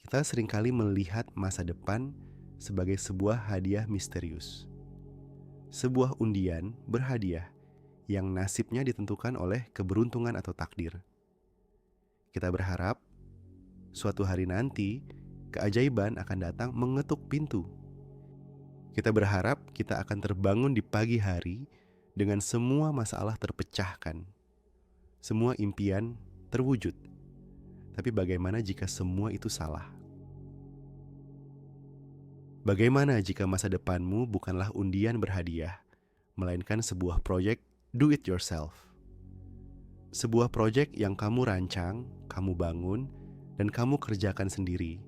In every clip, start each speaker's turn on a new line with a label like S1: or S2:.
S1: Kita seringkali melihat masa depan sebagai sebuah hadiah misterius. Sebuah undian berhadiah yang nasibnya ditentukan oleh keberuntungan atau takdir. Kita berharap suatu hari nanti keajaiban akan datang mengetuk pintu. Kita berharap kita akan terbangun di pagi hari dengan semua masalah terpecahkan, semua impian terwujud. Tapi bagaimana jika semua itu salah? Bagaimana jika masa depanmu bukanlah undian berhadiah, melainkan sebuah proyek do it yourself? Sebuah proyek yang kamu rancang, kamu bangun, dan kamu kerjakan sendiri,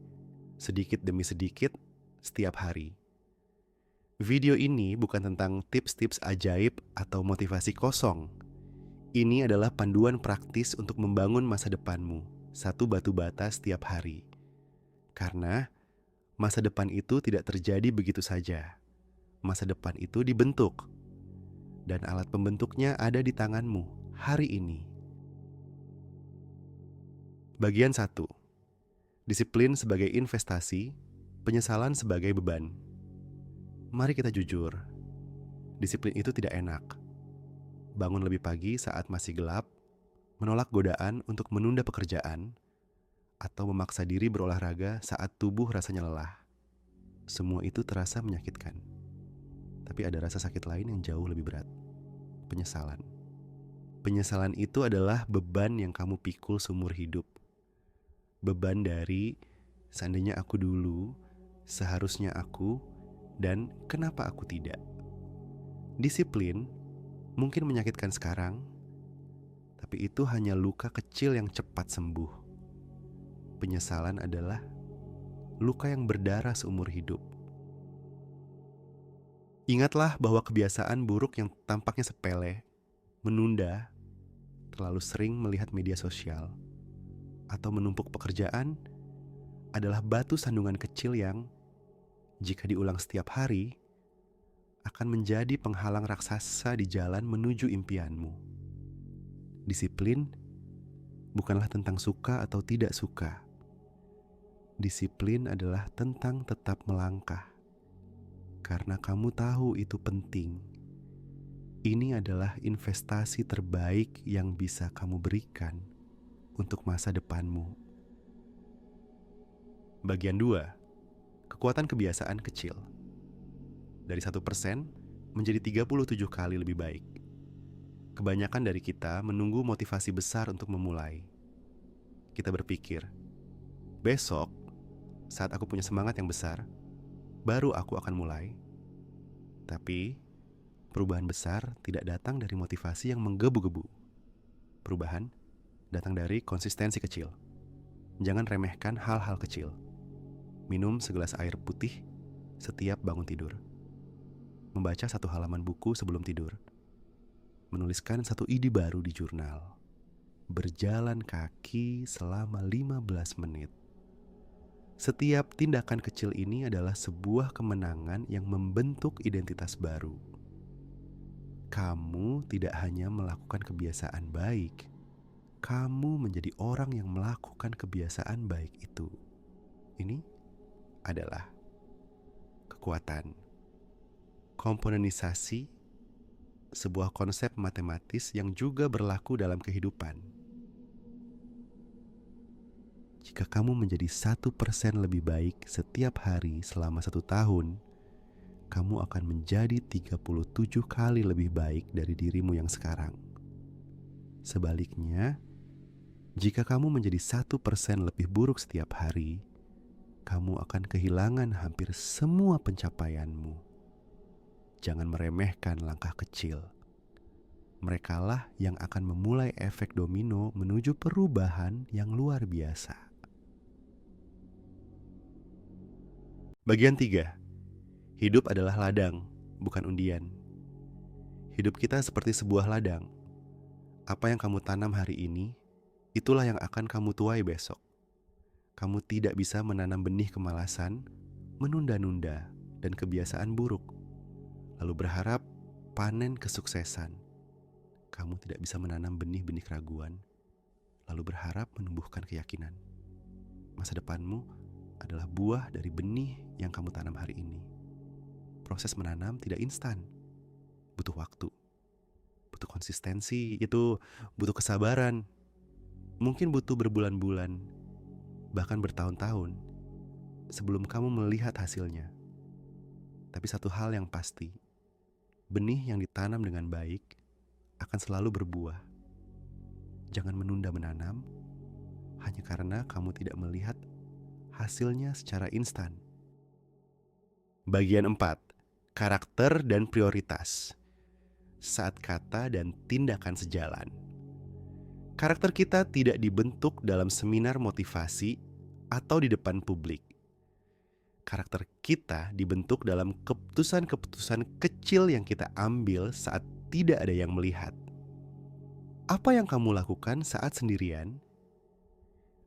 S1: sedikit demi sedikit, setiap hari. Video ini bukan tentang tips-tips ajaib atau motivasi kosong. Ini adalah panduan praktis untuk membangun masa depanmu, satu batu bata setiap hari. Karena masa depan itu tidak terjadi begitu saja. Masa depan itu dibentuk. Dan alat pembentuknya ada di tanganmu hari ini. Bagian 1. Disiplin sebagai investasi, penyesalan sebagai beban. Mari kita jujur. Disiplin itu tidak enak. Bangun lebih pagi saat masih gelap, menolak godaan untuk menunda pekerjaan, atau memaksa diri berolahraga saat tubuh rasanya lelah. Semua itu terasa menyakitkan. Tapi ada rasa sakit lain yang jauh lebih berat. Penyesalan. Penyesalan itu adalah beban yang kamu pikul seumur hidup. Beban dari seandainya aku dulu, seharusnya aku, dan kenapa aku tidak. Disiplin mungkin menyakitkan sekarang, tapi itu hanya luka kecil yang cepat sembuh. Penyesalan adalah luka yang berdarah seumur hidup. Ingatlah bahwa kebiasaan buruk yang tampaknya sepele, menunda, terlalu sering melihat media sosial, atau menumpuk pekerjaan adalah batu sandungan kecil yang, jika diulang setiap hari, akan menjadi penghalang raksasa di jalan menuju impianmu. Disiplin bukanlah tentang suka atau tidak suka. Disiplin adalah tentang tetap melangkah. Karena kamu tahu itu penting. Ini adalah investasi terbaik yang bisa kamu berikan untuk masa depanmu. Bagian 2. Kekuatan kebiasaan kecil. Dari 1% menjadi 37 kali lebih baik. Kebanyakan dari kita menunggu motivasi besar untuk memulai. Kita berpikir, besok saat aku punya semangat yang besar, baru aku akan mulai. Tapi perubahan besar tidak datang dari motivasi yang menggebu-gebu. Perubahan datang dari konsistensi kecil. Jangan remehkan hal-hal kecil. Minum segelas air putih setiap bangun tidur. Membaca 1 halaman buku sebelum tidur. Menuliskan 1 ide baru di jurnal. Berjalan kaki selama 15 menit. Setiap tindakan kecil ini adalah sebuah kemenangan yang membentuk identitas baru. Kamu tidak hanya melakukan kebiasaan baik, kamu menjadi orang yang melakukan kebiasaan baik itu. Ini adalah kekuatan. Komponenisasi, sebuah konsep matematis yang juga berlaku dalam kehidupan. Jika kamu menjadi 1% lebih baik setiap hari selama 1 tahun, kamu akan menjadi 37 kali lebih baik dari dirimu yang sekarang. Sebaliknya, jika kamu menjadi 1% lebih buruk setiap hari, kamu akan kehilangan hampir semua pencapaianmu. Jangan meremehkan langkah kecil. Merekalah yang akan memulai efek domino menuju perubahan yang luar biasa. Bagian 3. Hidup adalah ladang, bukan undian. Hidup kita seperti sebuah ladang. Apa yang kamu tanam hari ini, itulah yang akan kamu tuai besok. Kamu tidak bisa menanam benih kemalasan, menunda-nunda, dan kebiasaan buruk, lalu berharap panen kesuksesan. Kamu tidak bisa menanam benih-benih keraguan, lalu berharap menumbuhkan keyakinan. Masa depanmu adalah buah dari benih yang kamu tanam hari ini. Proses menanam tidak instan, butuh waktu, butuh konsistensi, itu butuh kesabaran. Mungkin butuh berbulan-bulan, bahkan bertahun-tahun sebelum kamu melihat hasilnya. Tapi satu hal yang pasti, benih yang ditanam dengan baik akan selalu berbuah. Jangan menunda menanam hanya karena kamu tidak melihat hasilnya secara instan. Bagian 4. Karakter dan prioritas. Saat kata dan tindakan sejalan. Karakter kita tidak dibentuk dalam seminar motivasi atau di depan publik. Karakter kita dibentuk dalam keputusan-keputusan kecil yang kita ambil saat tidak ada yang melihat. Apa yang kamu lakukan saat sendirian?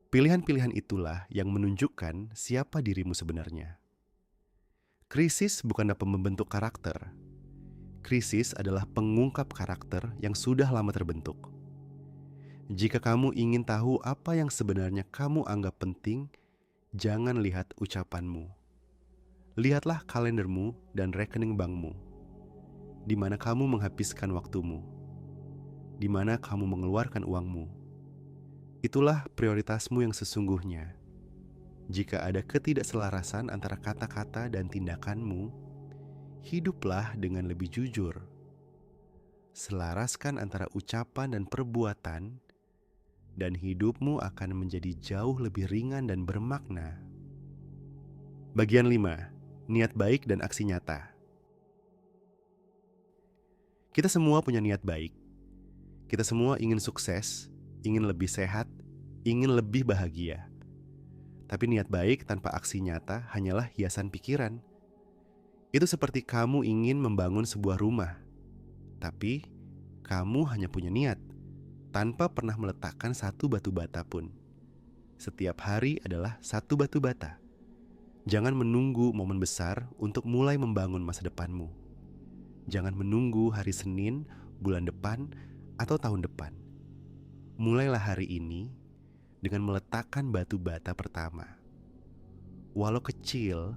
S1: Pilihan-pilihan itulah yang menunjukkan siapa dirimu sebenarnya. Krisis bukanlah membentuk karakter. Krisis adalah pengungkap karakter yang sudah lama terbentuk. Jika kamu ingin tahu apa yang sebenarnya kamu anggap penting, jangan lihat ucapanmu. Lihatlah kalendermu dan rekening bankmu. Di mana kamu menghabiskan waktumu. Di mana kamu mengeluarkan uangmu. Itulah prioritasmu yang sesungguhnya. Jika ada ketidakselarasan antara kata-kata dan tindakanmu, hiduplah dengan lebih jujur. Selaraskan antara ucapan dan perbuatan, dan hidupmu akan menjadi jauh lebih ringan dan bermakna. Bagian 5. Niat baik dan aksi nyata. Kita semua punya niat baik. Kita semua ingin sukses, ingin lebih sehat, ingin lebih bahagia. Tapi niat baik tanpa aksi nyata hanyalah hiasan pikiran. Itu seperti kamu ingin membangun sebuah rumah, tapi kamu hanya punya niat, tanpa pernah meletakkan satu batu bata pun. Setiap hari adalah satu batu bata. Jangan menunggu momen besar untuk mulai membangun masa depanmu. Jangan menunggu hari Senin, bulan depan, atau tahun depan. Mulailah hari ini dengan meletakkan batu bata pertama. Walau kecil,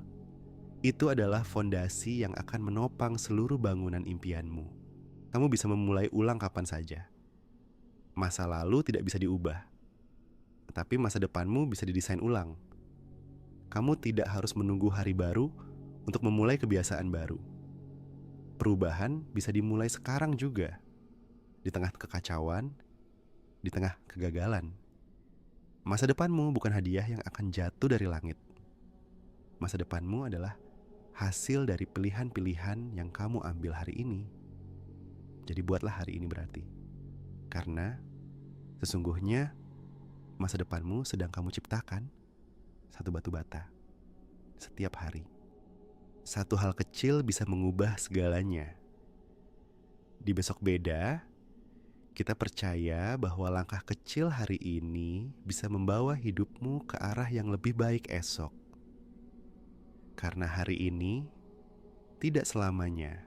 S1: itu adalah fondasi yang akan menopang seluruh bangunan impianmu. Kamu bisa memulai ulang kapan saja. Masa lalu tidak bisa diubah, tapi masa depanmu bisa didesain ulang. Kamu tidak harus menunggu hari baru untuk memulai kebiasaan baru. Perubahan bisa dimulai sekarang juga, di tengah kekacauan, di tengah kegagalan. Masa depanmu bukan hadiah yang akan jatuh dari langit. Masa depanmu adalah hasil dari pilihan-pilihan yang kamu ambil hari ini. Jadi buatlah hari ini berarti. Karena sesungguhnya masa depanmu sedang kamu ciptakan satu batu bata setiap hari. Satu hal kecil bisa mengubah segalanya. Di besok beda, kita percaya bahwa langkah kecil hari ini bisa membawa hidupmu ke arah yang lebih baik esok. Karena hari ini tidak selamanya